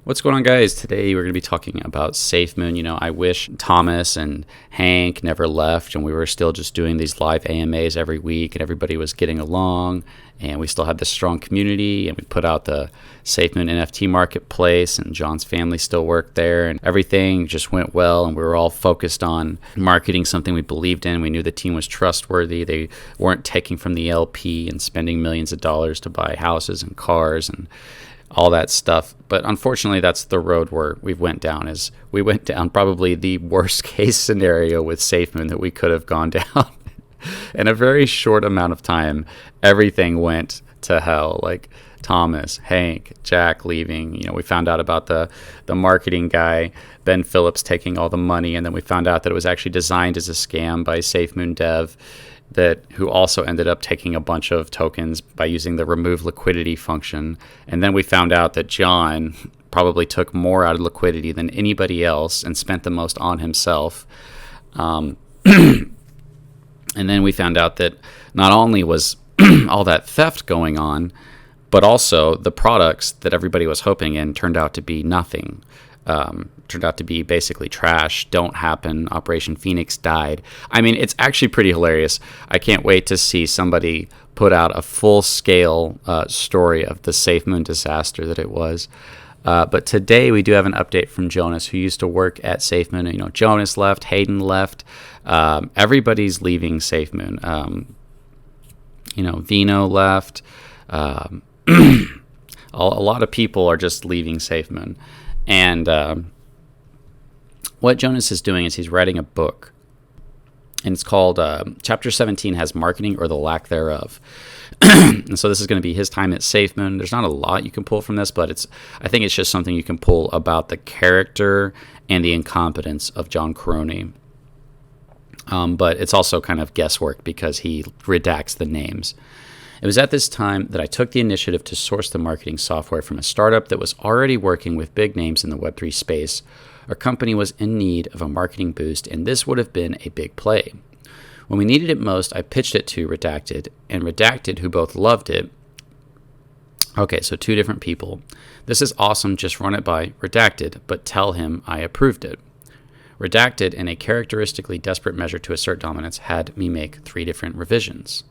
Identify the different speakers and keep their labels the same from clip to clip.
Speaker 1: What's going on, guys? Today we're going to be talking about Safemoon. I wish Thomas and Hank never left and we were still just doing these live AMAs every week and everybody was getting along and we still had this strong community and we put out the Safemoon NFT marketplace and John's family still worked there and everything just went well and we were all focused on marketing something we believed in. We knew the team was trustworthy. They weren't taking from the LP and spending millions of dollars to buy houses and cars and all that stuff. But unfortunately, that's the road where we went down. We went down probably the worst case scenario with Safemoon that we could have gone down. In a very short amount of time, everything went to hell. Like Thomas, Hank, Jack leaving. We found out about the marketing guy, Ben Phillips, taking all the money. And then we found out that it was actually designed as a scam by Safemoon Dev, who also ended up taking a bunch of tokens by using the remove liquidity function. And then we found out that John probably took more out of liquidity than anybody else and spent the most on himself. And then we found out that not only was all that theft going on, but also the products that everybody was hoping in turned out to be nothing. Turned out to be basically trash, don't happen, Operation Phoenix died. I mean, it's actually pretty hilarious. I can't wait to see somebody put out a full-scale story of the Safemoon disaster that it was. But today we do have an update from Jonas, who used to work at Safemoon. Jonas left, Hayden left. Everybody's leaving Safemoon. Vino left. A lot of people are just leaving Safemoon. And what Jonas is doing is he's writing a book. And it's called Chapter 17 has marketing or the lack thereof. And so this is going to be his time at Safemoon. There's not a lot you can pull from this, but I think it's just something you can pull about the character and the incompetence of John Karony. But it's also kind of guesswork because he redacts the names. It was at this time that I took the initiative to source the marketing software from a startup that was already working with big names in the Web3 space. Our company was in need of a marketing boost, and this would have been a big play. When we needed it most, I pitched it to Redacted, and Redacted, who both loved it. Okay, so two different people. This is awesome, just run it by Redacted, but tell him I approved it. Redacted, in a characteristically desperate measure to assert dominance, had me make 3 different revisions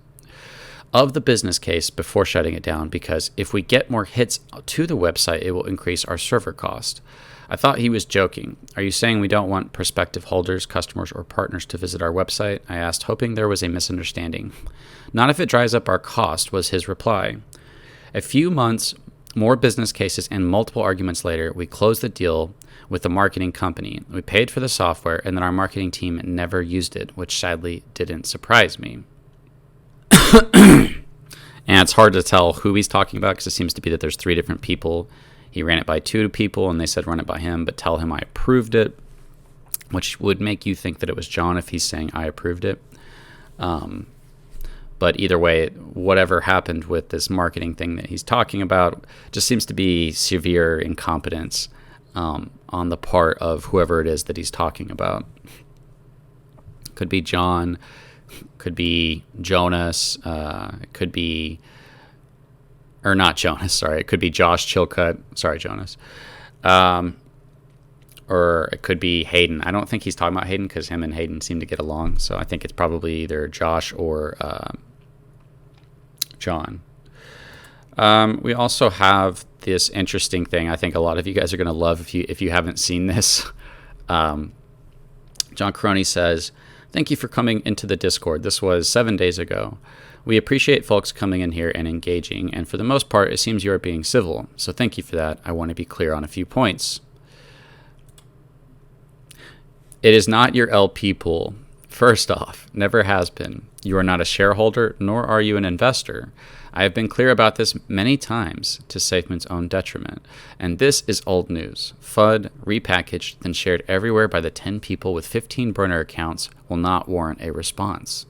Speaker 1: of the business case before shutting it down, because if we get more hits to the website, it will increase our server cost. I thought he was joking. Are you saying we don't want prospective holders, customers, or partners to visit our website? I asked, hoping there was a misunderstanding. Not if it dries up our cost, was his reply. A few months, more business cases, and multiple arguments later, we closed the deal with the marketing company. We paid for the software, and then our marketing team never used it, which sadly didn't surprise me. And it's hard to tell who he's talking about because it seems to be that there's 3 different people. He ran it by 2 people and they said run it by him, but tell him I approved it, which would make you think that it was John if he's saying I approved it. But either way, whatever happened with this marketing thing that he's talking about just seems to be severe incompetence on the part of whoever it is that he's talking about. Could be John. Could be Jonas, it could be, or not Jonas, sorry, it could be Josh Chilcutt, sorry, Jonas, or it could be Hayden. I don't think he's talking about Hayden because him and Hayden seem to get along, so I think it's probably either Josh or John. We also have this interesting thing I think a lot of you guys are going to love if you haven't seen this. John Karony says, thank you for coming into the Discord. This was 7 days ago. We appreciate folks coming in here and engaging, and for the most part, it seems you are being civil. So thank you for that. I want to be clear on a few points. It is not your LP pool. First off, never has been. You are not a shareholder, nor are you an investor. I have been clear about this many times to Safemoon's own detriment, and this is old news. FUD, repackaged, then shared everywhere by the 10 people with 15 burner accounts will not warrant a response.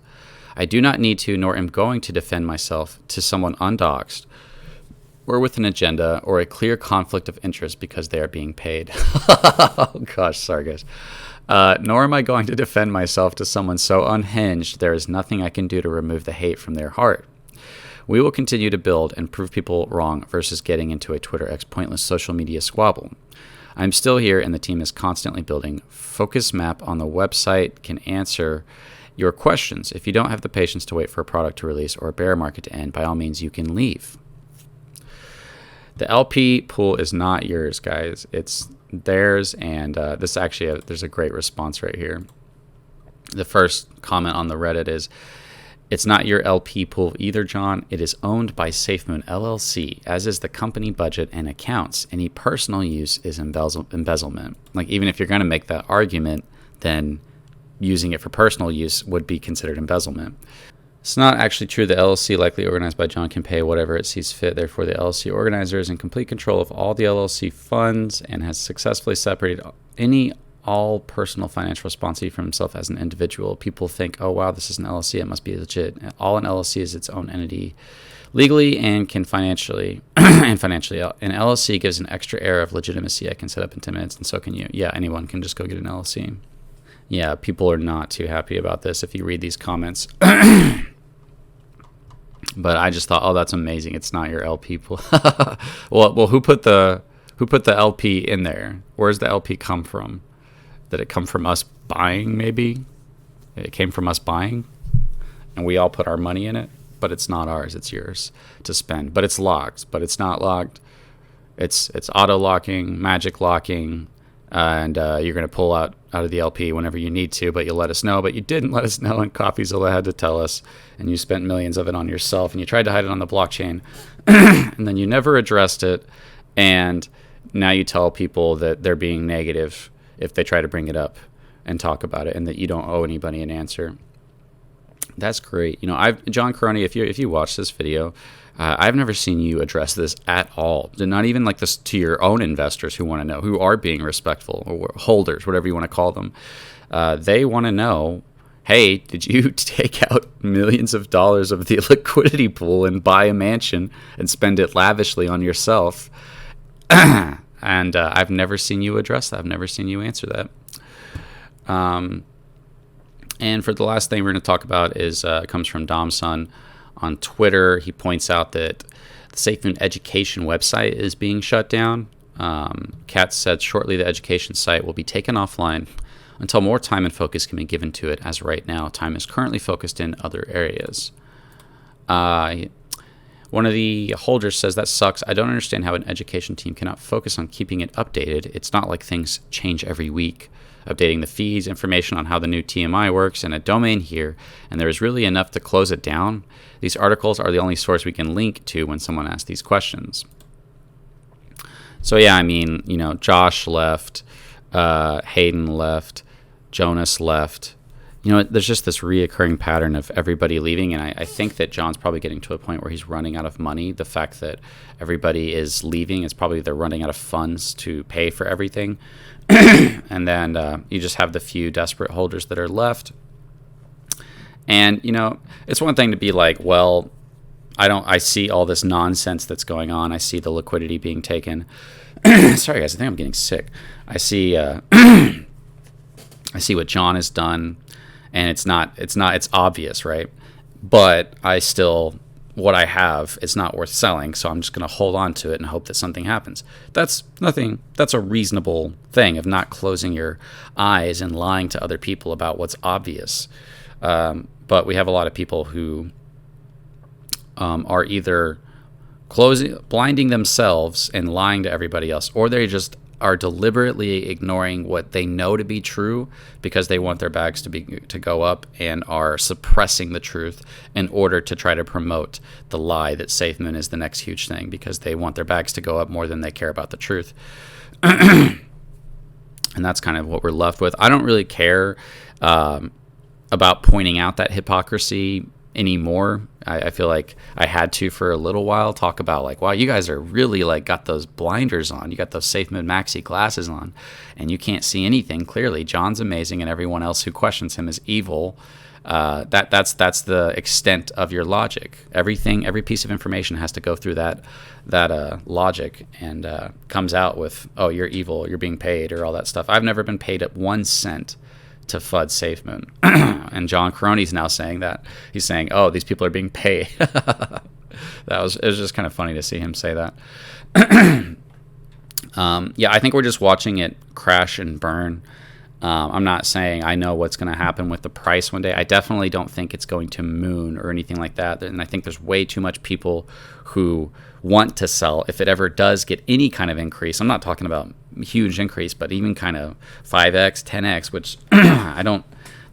Speaker 1: I do not need to, nor am going to defend myself to someone undoxed or with an agenda or a clear conflict of interest because they are being paid. Oh gosh, sorry guys. Nor am I going to defend myself to someone so unhinged there is nothing I can do to remove the hate from their heart. We will continue to build and prove people wrong versus getting into a Twitter X pointless social media squabble. I'm still here, and the team is constantly building. Focus map on the website can answer your questions. If you don't have the patience to wait for a product to release or a bear market to end, by all means, you can leave. The LP pool is not yours, guys. It's theirs, and this actually, there's a great response right here. The first comment on the Reddit is, it's not your LP pool either, John. It is owned by Safemoon LLC, as is the company budget and accounts. Any personal use is embezzlement. Like, even if you're going to make that argument, then using it for personal use would be considered embezzlement. It's not actually true. The LLC, likely organized by John, can pay whatever it sees fit. Therefore, the LLC organizer is in complete control of all the LLC funds and has successfully separated all personal financial responsibility from himself as an individual. People think, oh, wow, this is an LLC. It must be legit. All an LLC is its own entity legally and can financially. An LLC gives an extra air of legitimacy. I can set up in 10 minutes, and so can you. Yeah, anyone can just go get an LLC. Yeah, people are not too happy about this if you read these comments. But I just thought, oh, that's amazing. It's not your LP pool. well, who put the LP in there? Where's the LP come from? Did it come from us buying, maybe? It came from us buying, and we all put our money in it, but it's not ours. It's yours to spend. But it's locked, but it's not locked. It's auto-locking, magic locking, and you're going to pull out of the LP whenever you need to, but you'll let us know. But you didn't let us know, and CoffeeZilla had to tell us, and you spent millions of it on yourself, and you tried to hide it on the blockchain, and then you never addressed it, and now you tell people that they're being negative if they try to bring it up and talk about it, and that you don't owe anybody an answer. That's great. John Karony, if you watch this video, I've never seen you address this at all. Not even like this to your own investors who want to know, who are being respectful, or holders, whatever you want to call them. They want to know, hey, did you take out millions of dollars of the liquidity pool and buy a mansion and spend it lavishly on yourself? And I've never seen you address that. I've never seen you answer that. And for the last thing we're going to talk about is comes from Domson on Twitter. He points out that the Safemoon education website is being shut down. Katz said shortly the education site will be taken offline until more time and focus can be given to it, as right now time is currently focused in other areas. One of the holders says, that sucks. I don't understand how an education team cannot focus on keeping it updated. It's not like things change every week. Updating the feeds, information on how the new TMI works, and a domain here, and there is really enough to close it down. These articles are the only source we can link to when someone asks these questions. So yeah, I mean, Josh left, Hayden left, Jonas left. There's just this reoccurring pattern of everybody leaving, and I think that John's probably getting to a point where he's running out of money. The fact that everybody is leaving is probably they're running out of funds to pay for everything. And then you just have the few desperate holders that are left. And, it's one thing to be like, well, I see all this nonsense that's going on. I see the liquidity being taken. Sorry, guys, I think I'm getting sick. I see I see what John has done. And it's obvious, right? But what I have is not worth selling, so I'm just going to hold on to it and hope that something happens. That's a reasonable thing of not closing your eyes and lying to other people about what's obvious. But we have a lot of people who are either blinding themselves and lying to everybody else, or they just are deliberately ignoring what they know to be true because they want their bags to go up, and are suppressing the truth in order to try to promote the lie that Safemoon is the next huge thing, because they want their bags to go up more than they care about the truth. And that's kind of what we're left with. I don't really care about pointing out that hypocrisy anymore. I feel like I had to for a little while talk about like, wow, you guys are really like got those blinders on. You got those Safemoon Maxi glasses on, and you can't see anything clearly. John's amazing, and everyone else who questions him is evil. That's the extent of your logic. Every piece of information has to go through that logic, and comes out with, oh, you're evil, you're being paid, or all that stuff. I've never been paid 1 cent to FUD Safemoon. And John Karony's now saying that. He's saying, oh, these people are being paid. It was just kind of funny to see him say that. Yeah, I think we're just watching it crash and burn. I'm not saying I know what's going to happen with the price one day. I definitely don't think it's going to moon or anything like that. And I think there's way too much people who want to sell if it ever does get any kind of increase. I'm not talking about huge increase, but even kind of 5x, 10x, which I don't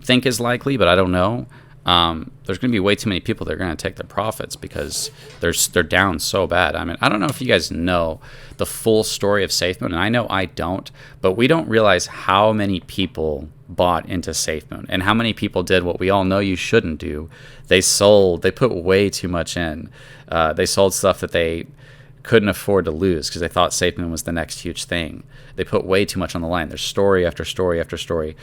Speaker 1: think is likely, but I don't know. There's going to be way too many people that are going to take their profits because they're down so bad. I mean, I don't know if you guys know the full story of Safemoon, and I know I don't, but we don't realize how many people bought into Safemoon and how many people did what we all know you shouldn't do. They put way too much in. They sold stuff that they couldn't afford to lose because they thought Safemoon was the next huge thing. They put way too much on the line. There's story after story after story.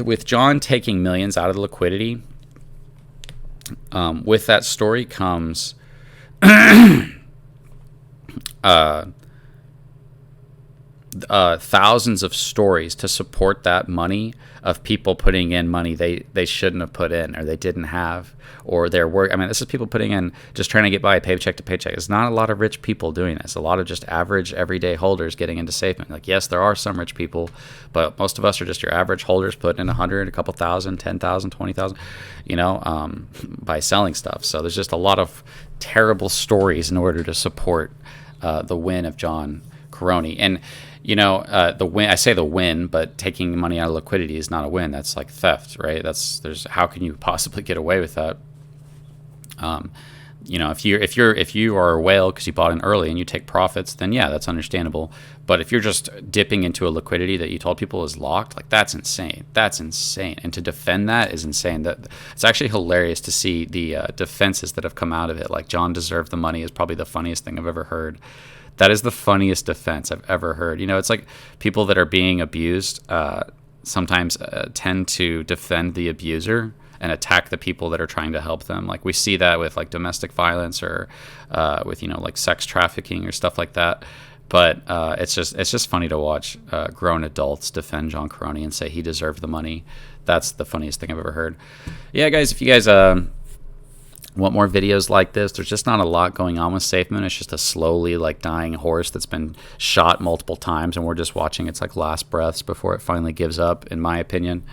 Speaker 1: With John taking millions out of the liquidity, with that story comes thousands of stories to support that money of people putting in money they shouldn't have put in or they didn't have or their work. I mean, this is people putting in just trying to get by paycheck to paycheck. It's not a lot of rich people doing this. A lot of just average everyday holders getting into Safemoon. Like, yes, there are some rich people, but most of us are just your average holders putting in 100, a couple thousand, 10,000, 20,000, by selling stuff. So there's just a lot of terrible stories in order to support the win of John Karony. And the win, I say the win, but taking money out of liquidity is not a win. That's like theft, right? How can you possibly get away with that? If you are a whale because you bought in early and you take profits, then yeah, that's understandable. But if you're just dipping into a liquidity that you told people is locked, like that's insane. That's insane. And to defend that is insane. That it's actually hilarious to see the defenses that have come out of it. Like John deserved the money is probably the funniest thing I've ever heard. That is the funniest defense I've ever heard. It's like people that are being abused sometimes tend to defend the abuser and attack the people that are trying to help them. Like we see that with like domestic violence or with like sex trafficking or stuff like that. But it's just funny to watch grown adults defend John Karony and say he deserved the money. That's the funniest thing I've ever heard. Yeah, guys, if you guys want more videos like this, there's just not a lot going on with Safemoon. It's just a slowly like dying horse that's been shot multiple times, and we're just watching its like last breaths before it finally gives up, in my opinion.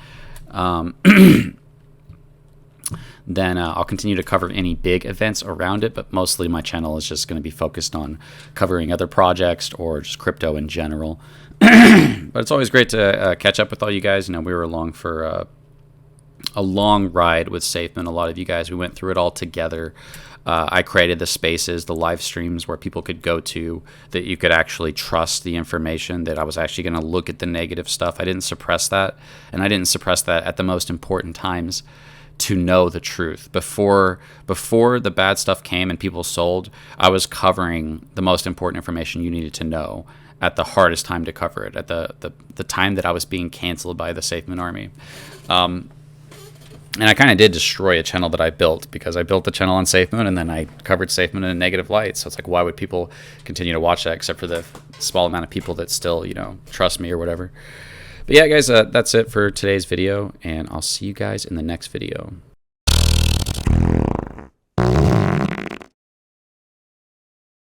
Speaker 1: Then I'll continue to cover any big events around it, but mostly my channel is just going to be focused on covering other projects or just crypto in general. But it's always great to catch up with all you guys. We were along for a long ride with Safemoon. A lot of you guys, we went through it all together. I created the spaces, the live streams where people could go to that you could actually trust the information, that I was actually going to look at the negative stuff. I didn't suppress that, and I didn't suppress that at the most important times to know the truth. Before the bad stuff came and people sold, I was covering the most important information you needed to know at the hardest time to cover it, at the time that I was being canceled by the Safemoon army. And I kind of did destroy a channel that I built, because I built the channel on Safemoon and then I covered Safemoon in a negative light. So it's like, why would people continue to watch that except for the small amount of people that still, trust me or whatever. But yeah, guys, that's it for today's video, and I'll see you guys in the next video.